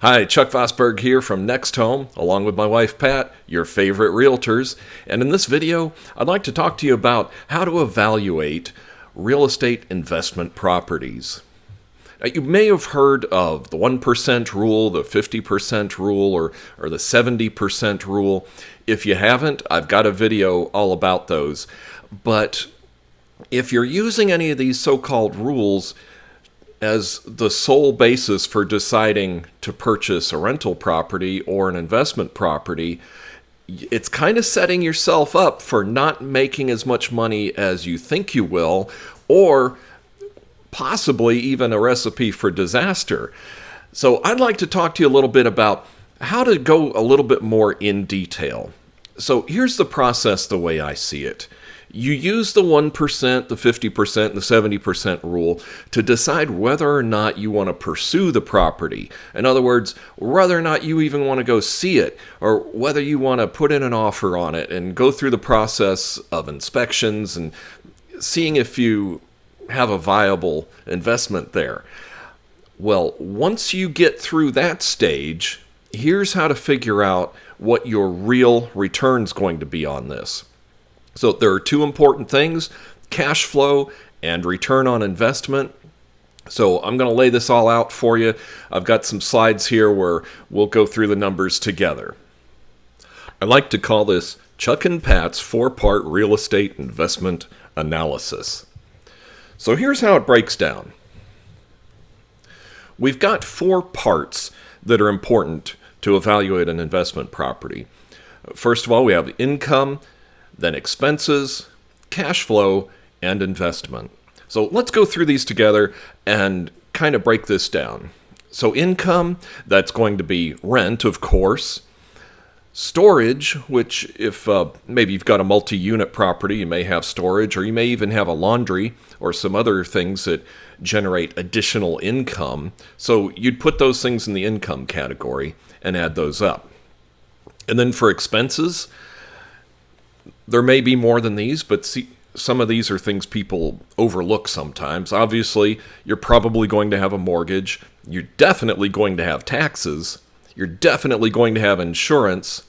Hi, Chuck Vosburgh here from NextHome, along with my wife Pat, your favorite realtors. And in this video, I'd like to talk to you about how to evaluate real estate investment properties. Now, you may have heard of the 1% rule, the 50% rule, or the 70% rule. If you haven't, I've got a video all about those. But if you're using any of these so-called rules as the sole basis for deciding to purchase a rental property or an investment property, it's kind of setting yourself up for not making as much money as you think you will, or possibly even a recipe for disaster. So I'd like to talk to you a little bit about how to go a little bit more in detail. So here's the process the way I see it. You use the 1%, the 50%, and the 70% rule to decide whether or not you want to pursue the property. In other words, whether or not you even want to go see it, or whether you want to put in an offer on it and go through the process of inspections and seeing if you have a viable investment there. Well, once you get through that stage, here's how to figure out what your real return's going to be on this. So there are two important things: cash flow and return on investment. So I'm going to lay this all out for you. I've got some slides here where we'll go through the numbers together. I like to call this Chuck and Pat's 4-part real estate investment analysis. So here's how it breaks down. We've got 4 parts that are important to evaluate an investment property. First of all, we have income, then expenses, cash flow, and investment. So let's go through these together and kind of break this down. So income, that's going to be rent, of course. Storage, which if maybe you've got a multi-unit property, you may have storage, or you may even have a laundry or some other things that generate additional income. So you'd put those things in the income category and add those up. And then for expenses, there may be more than these, but see, some of these are things people overlook sometimes. Obviously, you're probably going to have a mortgage. You're definitely going to have taxes. You're definitely going to have insurance.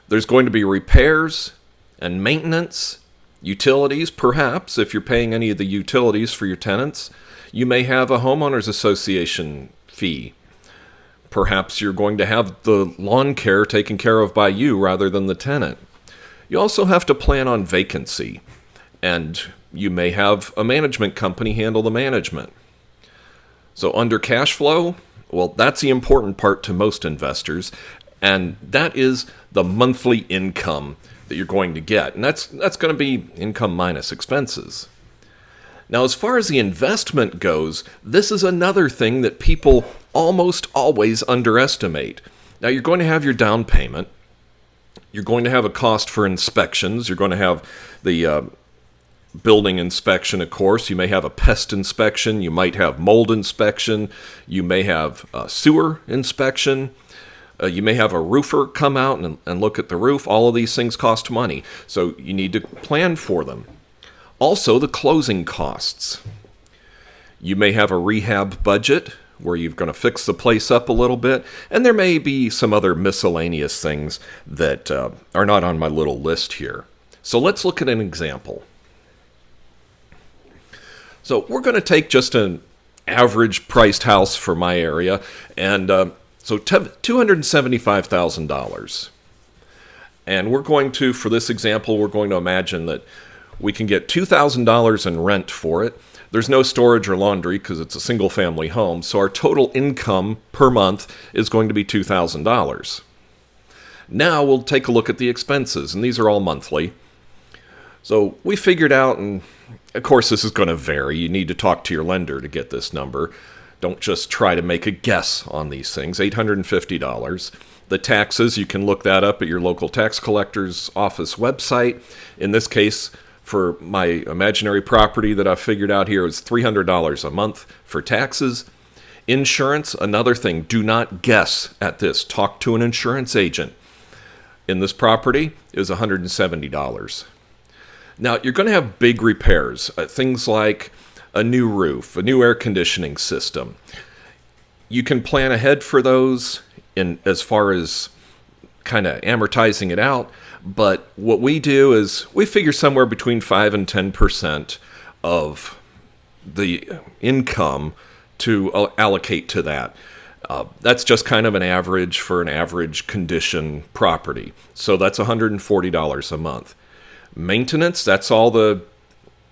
There's going to be repairs and maintenance, utilities, perhaps, if you're paying any of the utilities for your tenants. You may have a homeowners association fee. Perhaps you're going to have the lawn care taken care of by you rather than the tenant. You also have to plan on vacancy, and you may have a management company handle the management. So under cash flow, well, that's the important part to most investors, and that is the monthly income that you're going to get. And that's going to be income minus expenses. Now, as far as the investment goes, this is another thing that people almost always underestimate. Now, you're going to have your down payment. You're going to have a cost for inspections. You're going to have the building inspection, of course. You may have a pest inspection. You might have mold inspection. You may have a sewer inspection. You may have a roofer come out and look at the roof. All of these things cost money, so you need to plan for them. Also, the closing costs. You may have a rehab budget where you're going to fix the place up a little bit, and there may be some other miscellaneous things that are not on my little list here. So let's look at an example. So we're going to take just an average priced house for my area, and so $275,000. And we're going to, for this example, we're going to imagine that we can get $2,000 in rent for it. There's no storage or laundry because it's a single-family home, so our total income per month is going to be $2,000. Now we'll take a look at the expenses, and these are all monthly. So we figured out, and of course this is going to vary. You need to talk to your lender to get this number. Don't just try to make a guess on these things. $850. The taxes, you can look that up at your local tax collector's office website. In this case, for my imaginary property that I've figured out here, is $300 a month for taxes. Insurance, another thing. Do not guess at this. Talk to an insurance agent. In this property is $170. Now, you're going to have big repairs. Things like a new roof, a new air conditioning system. You can plan ahead for those in as far as kind of amortizing it out. But what we do is we figure somewhere between 5 and 10% of the income to allocate to that. That's just kind of an average for an average condition property. So that's $140 a month. Maintenance, that's all the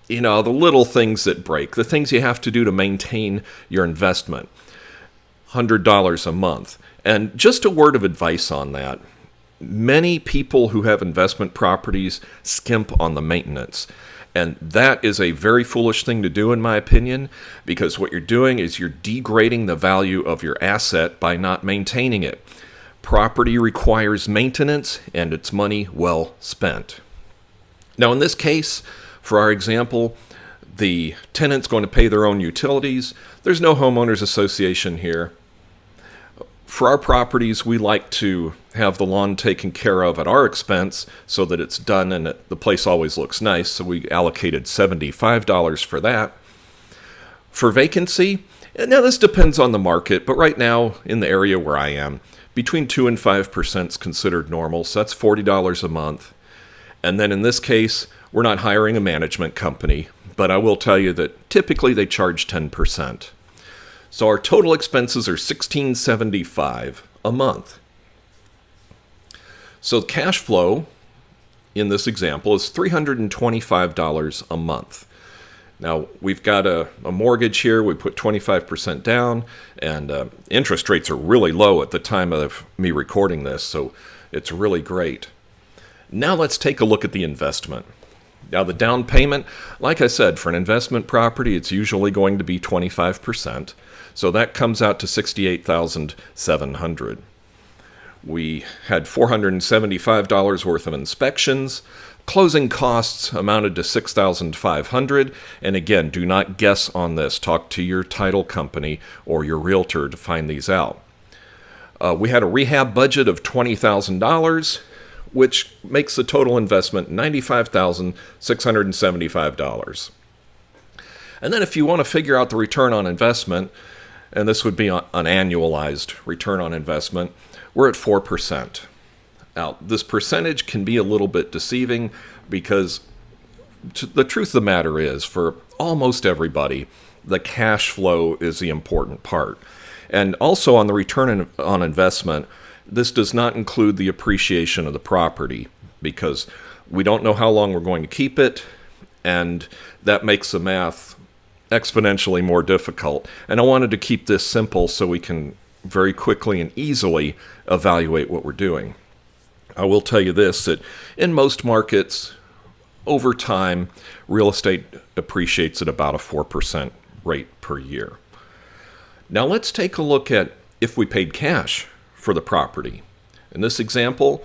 little things that break, the things you have to do to maintain your investment. $100 a month. And just a word of advice on that. Many people who have investment properties skimp on the maintenance. And that is a very foolish thing to do, in my opinion, because what you're doing is you're degrading the value of your asset by not maintaining it. Property requires maintenance, and it's money well spent. Now, in this case, for our example, the tenant's going to pay their own utilities. There's no homeowners association here. For our properties, we like to have the lawn taken care of at our expense so that it's done and the place always looks nice. So we allocated $75 for that. For vacancy, now this depends on the market, but right now in the area where I am, between 2 and 5% is considered normal. So that's $40 a month. And then in this case, we're not hiring a management company, but I will tell you that typically they charge 10%. So our total expenses are $1,675 a month. So cash flow in this example is $325 a month. Now, we've got a mortgage here. We put 25% down, and interest rates are really low at the time of me recording this, so it's really great. Now let's take a look at the investment. Now, the down payment, like I said, for an investment property, it's usually going to be 25%. So that comes out to $68,700. We had $475 worth of inspections. Closing costs amounted to $6,500. And again, do not guess on this. Talk to your title company or your realtor to find these out. We had a rehab budget of $20,000, which makes the total investment $95,675. And then if you want to figure out the return on investment, and this would be an annualized return on investment, we're at 4%. Now, this percentage can be a little bit deceiving because the truth of the matter is, for almost everybody, the cash flow is the important part. And also on the return on investment, this does not include the appreciation of the property because we don't know how long we're going to keep it, and that makes the math exponentially more difficult. And I wanted to keep this simple so we can very quickly and easily evaluate what we're doing. I will tell you this, that in most markets, over time, real estate appreciates at about a 4% rate per year. Now let's take a look at if we paid cash for the property. In this example,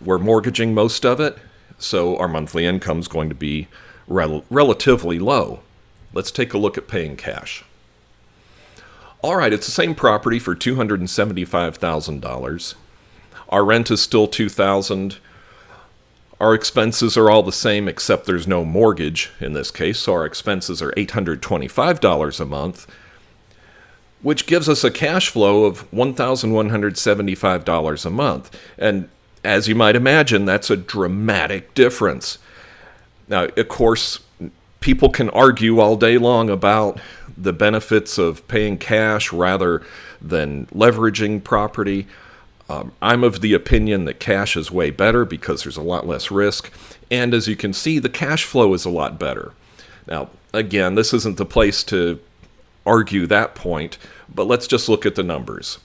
we're mortgaging most of it, so our monthly income is going to be relatively low. Let's take a look at paying cash. All right, it's the same property for $275,000. Our rent is still $2,000. Our expenses are all the same except there's no mortgage in this case, so our expenses are $825 a month, which gives us a cash flow of $1,175 a month. And as you might imagine, that's a dramatic difference. Now, of course, people can argue all day long about the benefits of paying cash rather than leveraging property. I'm of the opinion that cash is way better because there's a lot less risk. And as you can see, the cash flow is a lot better. Now, again, this isn't the place to argue that point, but let's just look at the numbers.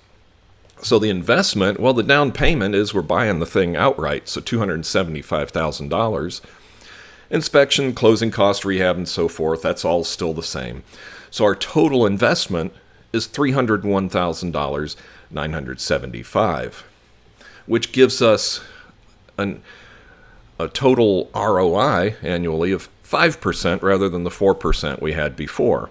So the investment, well, the down payment is we're buying the thing outright, so $275,000. Inspection, closing cost, rehab, and so forth, that's all still the same. So our total investment is $301,975, which gives us a total ROI annually of 5% rather than the 4% we had before.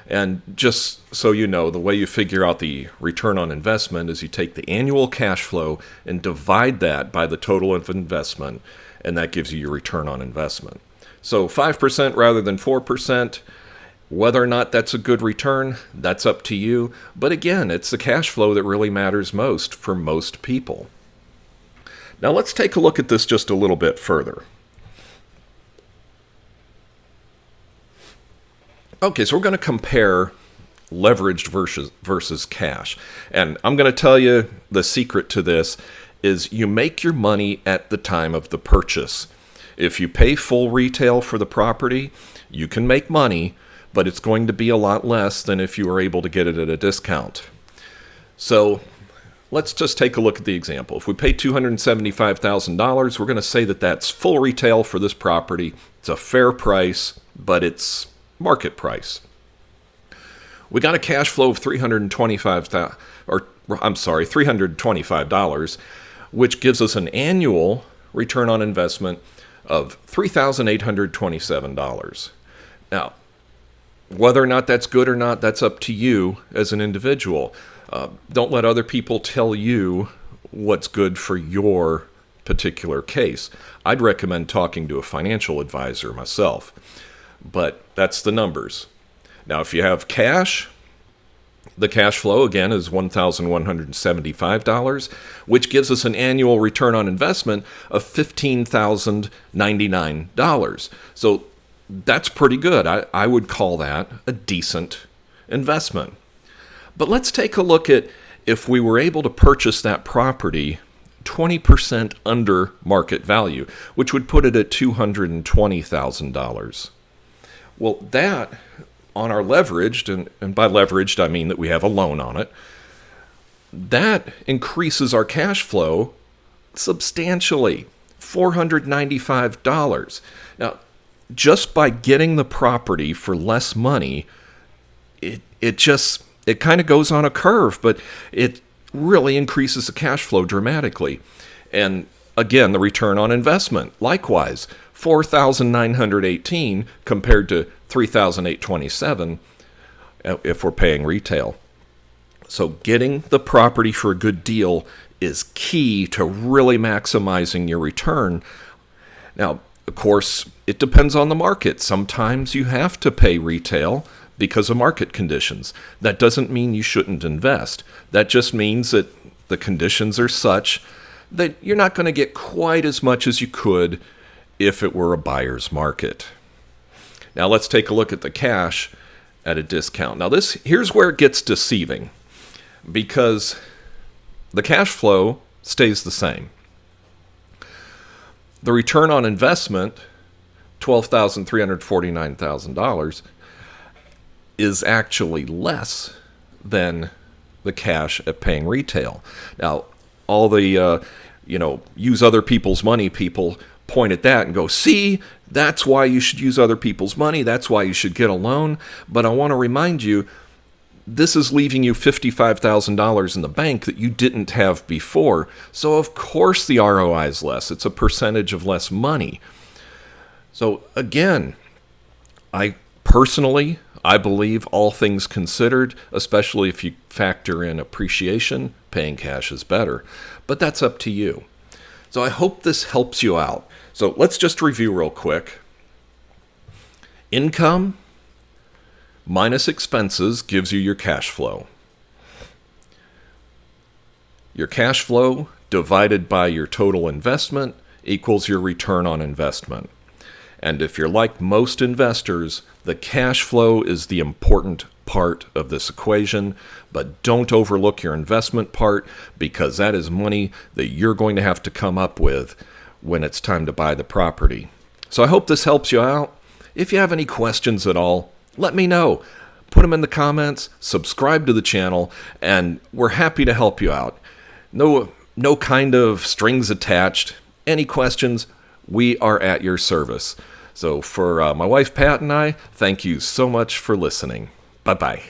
And just so you know, the way you figure out the return on investment is you take the annual cash flow and divide that by the total of investment, and that gives you your return on investment. So 5% rather than 4%. Whether or not that's a good return, that's up to you. But again, it's the cash flow that really matters most for most people. Now let's take a look at this just a little bit further. Okay, so we're going to compare leveraged versus cash. And I'm going to tell you the secret to this is you make your money at the time of the purchase. If you pay full retail for the property, you can make money, but it's going to be a lot less than if you were able to get it at a discount. So let's just take a look at the example. If we pay $275,000, we're going to say that that's full retail for this property. It's a fair price, but it's market price. We got a cash flow of $325, which gives us an annual return on investment of $3,827. Now, whether or not that's good or not, that's up to you as an individual. Don't let other people tell you what's good for your particular case. I'd recommend talking to a financial advisor myself, but that's the numbers. Now, if you have cash, the cash flow, again, is $1,175, which gives us an annual return on investment of $15,099. So that's pretty good. I would call that a decent investment. But let's take a look at if we were able to purchase that property 20% under market value, which would put it at $220,000. Well, that on our leveraged, and by leveraged I mean that we have a loan on it, that increases our cash flow substantially, $495. Now, just by getting the property for less money, it kind of goes on a curve, but it really increases the cash flow dramatically. And again, the return on investment, likewise, $4,918 compared to $3,827 if we're paying retail. So getting the property for a good deal is key to really maximizing your return. Now, of course, it depends on the market. Sometimes you have to pay retail because of market conditions. That doesn't mean you shouldn't invest. That just means that the conditions are such that you're not going to get quite as much as you could if it were a buyer's market. Now let's take a look at the cash at a discount. Now here's where it gets deceiving, because the cash flow stays the same. The return on investment, $12,349,000, is actually less than the cash at paying retail. Now, all the use other people's money people point at that and go, see, that's why you should use other people's money. That's why you should get a loan. But I want to remind you, this is leaving you $55,000 in the bank that you didn't have before. So of course the ROI is less. It's a percentage of less money. So again, I believe, all things considered, especially if you factor in appreciation, paying cash is better. But that's up to you. So I hope this helps you out. So let's just review real quick. Income minus expenses gives you your cash flow. Your cash flow divided by your total investment equals your return on investment. And if you're like most investors, the cash flow is the important part of this equation, but don't overlook your investment part, because that is money that you're going to have to come up with when it's time to buy the property. So I hope this helps you out. If you have any questions at all, let me know. Put them in the comments, subscribe to the channel, and we're happy to help you out. No kind of strings attached. Any questions, we are at your service. So for my wife Pat and I, thank you so much for listening. Bye-bye.